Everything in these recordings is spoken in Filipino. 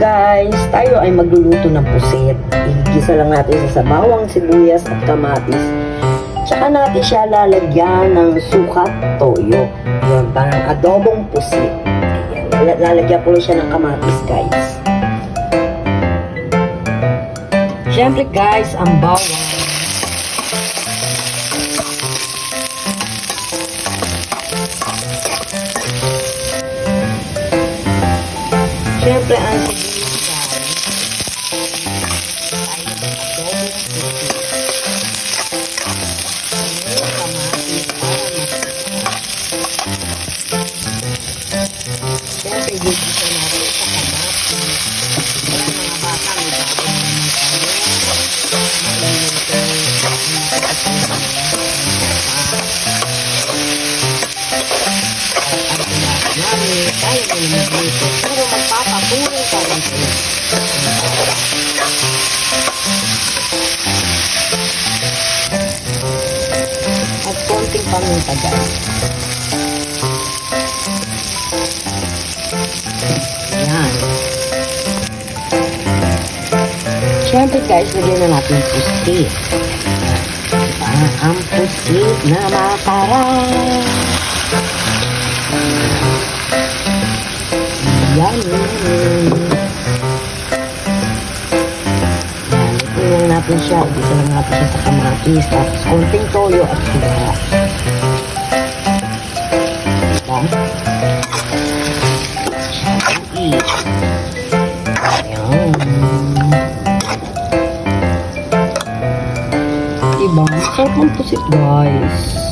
guys, tayo ay magluluto ng pusit. Igisa lang natin sa bawang, sibuyas at kamatis. Tsaka natin siya lalagyan ng sukat toyo. Yun, parang adobong pusit. Ayan, lalagyan ko lang siya ng kamatis guys. Siyempre guys, ang bawang. Siyempre, ang sibuyas guys, ay adobong pusit. Ang kamatis para siyempre, gigisa natin sa kamatis. Kaya mga bata, may bago na naman tayo. Tayo na magluto, pero magpapatuloy pa rin sila. At konting paminta guys. Yan. Siyempre guys, lagyan na natin pusit. Ang pusit na makarang. Yan. Ito lang natin siya. Igisa lang natin siya sa kamatis. Tapos konting toyo at suha. Diba? Ayan. Diba? Sarap ng pusit guys.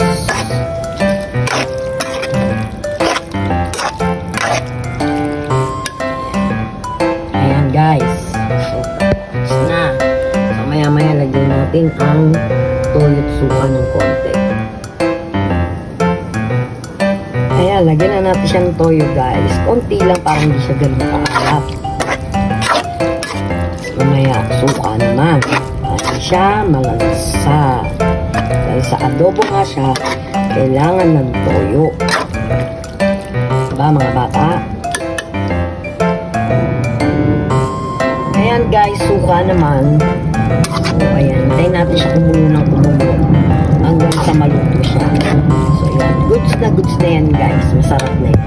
Guys, so na. So maya-maya lagyan natin ang toyo at suka ng konti. Ayan, lagyan na natin siya ng toyo guys. Konti lang para hindi siya ganun kaalat. Mamaya, suka naman. Para siya malalasa. Dahil sa adobo nga siya, kailangan ng toyo. Diba mga bata? Ayan guys, suka naman. So ayan, tayo natin siya kumulo ng kumulo hanggang sa maluto siya. So ayan, goods na yan guys. Masarap na yan.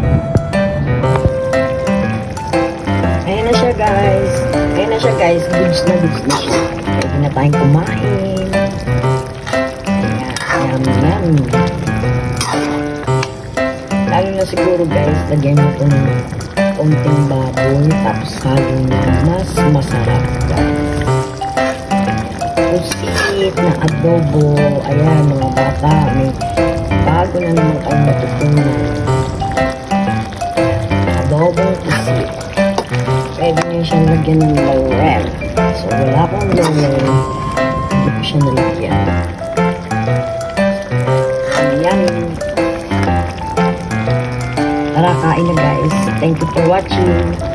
Ayan na siya guys. Ayan na siya guys, goods na siya. Pwede na tayong kumain. Ayan, ayan. Lalo na siguro guys, lagyan mo ito ng konting baboy, tapos halo na mas masarap guys. Pusit na adobo. Ayan mga bata, may bago na naman kayo matutunan. Adobong pusit. Pwede nyo siyang lagyan ng laurel. So wala akong laurel, hindi ko siya nalagyan. Ayan. Tara, kain na guys. Thank you for watching.